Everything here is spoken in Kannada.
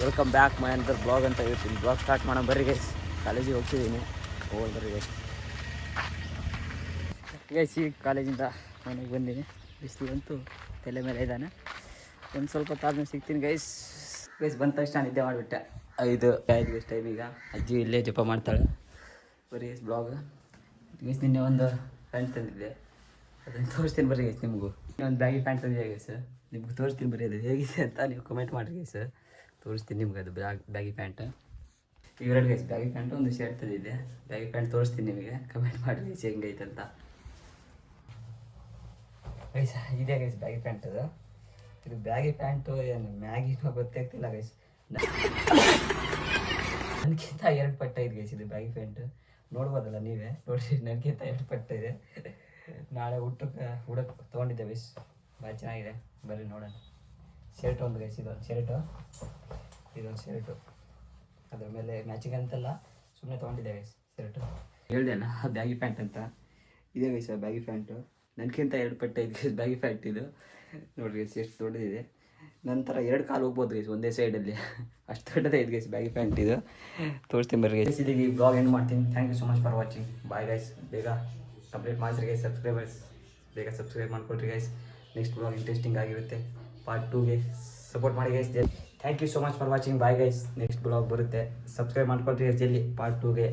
ವೆಲ್ಕಮ್ ಬ್ಯಾಕ್ ಮೈ ಅಂತ ಬ್ಲಾಗ್ ಅಂತ ಹೇಳ್ತೀನಿ. ಬ್ಲಾಗ್ ಸ್ಟಾರ್ಟ್ ಮಾಡೋ ಬರ್ರಿ ಗೈಸ್. ಕಾಲೇಜಿಗೆ ಹೋಗ್ತಿದ್ದೀನಿ, ಹೋಗೋದು ಬರ್ರಿ ಗೈಸ್. ಈಗ ಕಾಲೇಜಿಂದ ಮನೆಗೆ ಬಂದೀನಿ. ಬಿಸಿಲಂತೂ ತಲೆ ಮೇಲೆ ಇದ್ದಾನೆ. ಒಂದು ಸ್ವಲ್ಪ ತಾಳ್ಮೆ ಸಿಗ್ತೀನಿ ಗೈಸ್. ಬಂದ ತಕ್ಷಣ ನಿದ್ದೆ ಮಾಡಿಬಿಟ್ಟೆ. 5 ಗೈಸ್ ಟೈಮ್. ಈಗ ಅಜ್ಜಿ ಇಲ್ಲೇ ಜಪ ಮಾಡ್ತಾಳೆ. ಬರೀ ಗೈಸ್ ಬ್ಲಾಗ್ ಗೈಸ್. ನಿನ್ನೆ ಒಂದು ಪ್ಯಾಂಟ್ ತಂದಿದ್ದೆ, ಅದನ್ನು ತೋರಿಸ್ತೀನಿ ಬರ್ರಿ ಗೈಸ್. ನಿಮಗೂ ಒಂದು ಬ್ಯಾಗಿ ಪ್ಯಾಂಟ್ ತಂದಿದೆ ಗೈಸ್, ನಿಮ್ಗೆ ತೋರಿಸ್ತೀನಿ ಬರ್ರಿ. ಅದು ಹೇಗಿದೆ ಅಂತ ನೀವು ಕಮೆಂಟ್ ಮಾಡಿರಿ ಗೈಸ್. ತೋರಿಸ್ತೀನಿ ನಿಮ್ಗೆ ಅದು ಬ್ಯಾಗಿ ಪ್ಯಾಂಟ್. ಇವೆರಡು ಗೈಸ್ ಬ್ಯಾಗಿ ಪ್ಯಾಂಟು, ಒಂದು ಶರ್ಟ್ ತಂದಿದ್ದೆ. ಬ್ಯಾಗಿ ಪ್ಯಾಂಟ್ ತೋರಿಸ್ತೀನಿ ನಿಮಗೆ, ಕಮೆಂಟ್ ಮಾಡಿರಿ ಗೈಸ್ ಹೆಂಗೈತೆ ಅಂತ. ಗೈಸ್ ಇದೇ ಗೈಸ್ ಬ್ಯಾಗಿ ಪ್ಯಾಂಟ್. ಇದು ಬ್ಯಾಗಿ ಪ್ಯಾಂಟು ಏನು ಮ್ಯಾಗಿನೋ ಗೊತ್ತಾಗ್ತಿಲ್ಲ ಗೈಸ್. ನನಗಿಂತ 2 ಪಟ್ಟ ಇದೆ ಗೈಸ್ ಇದು ಬ್ಯಾಗಿ ಪ್ಯಾಂಟ್. ನೋಡ್ಬೋದಲ್ಲ ನೀವೇ, ನೋಡಿರಿ ನನಗಿಂತ 2 ಪಟ್ಟ ಇದೆ. ನಾಳೆ ಹುಡಕ್ಕೆ ತೊಗೊಂಡಿದ್ದೆ ಗೈಸ್, ಭಾಳ ಚೆನ್ನಾಗಿದೆ. ಬರ್ರಿ ನೋಡೋಣ. ಶರ್ಟ್ ಒಂದು ಗೈಸ್, ಇದೊಂದು ಶರ್ಟು. ಅದ್ರ ಮೇಲೆ ಮ್ಯಾಚಿಂಗ್ ಅಂತೆಲ್ಲ ಸುಮ್ಮನೆ ತೊಗೊಂಡಿದ್ದೆ ಗೈಸ್ ಶರ್ಟು. ಹೇಳ್ದೇನ ಬ್ಯಾಗಿ ಪ್ಯಾಂಟ್ ಅಂತ. ಇದೇ ಗೈಸ್ ಬ್ಯಾಗಿ ಪ್ಯಾಂಟು. ನನಗಿಂತ 2 ಪಟ್ಟ ಇದೆ ಗೈಸ್ ಬ್ಯಾಗಿ ಪ್ಯಾಂಟ್ ಇದು. ನೋಡ್ರಿ ಗೈಸ್ ಎಷ್ಟು ದೊಡ್ಡದಿದೆ. ನಂತರ 2 ಕಾಲು ಹೋಗ್ಬೋದು ಗೈಸ್ ಒಂದೇ ಸೈಡಲ್ಲಿ, ಅಷ್ಟು ದೊಡ್ಡದೇ ಇದೆ ಗೈಸ್ ಬ್ಯಾಗಿ ಪ್ಯಾಂಟ್ ಇದು. ತೋರಿಸ್ತೀನಿ ಬರ್ರಿ ಗೈಸ್. ಇದೀಗ ಈ ಬ್ಲಾಗ್ ಎಂಡ್ ಮಾಡ್ತೀನಿ. Thank you so much for watching. Bye guys. ಬೇಗ ಕಂಪ್ಲೀಟ್ ಮಾಡಿಸ್ರಿ ಗೈಸ್ ಸಬ್ಸ್ಕ್ರೈಬರ್ಸ್. ಬೇಗ ಸಬ್ಸ್ಕ್ರೈಬ್ ಮಾಡ್ಕೊಳ್ರಿ ಗೈಸ್. ನೆಕ್ಸ್ಟ್ ಬ್ಲಾಗ್ ಇಂಟ್ರೆಸ್ಟಿಂಗ್ ಆಗಿರುತ್ತೆ. ಪಾರ್ಟ್ 2ಗೆ ಸಪೋರ್ಟ್ ಮಾಡಿ guys. Thank you so much for watching. Bye guys. Next blog ಬರುತ್ತೆ, ಸಬ್ಸ್ಕ್ರೈಬ್ ಮಾಡ್ಕೊಳ್ರಿ ಗೈಸ್ ಜಲ್ದಿ ಪಾರ್ಟ್ 2ಗೆ.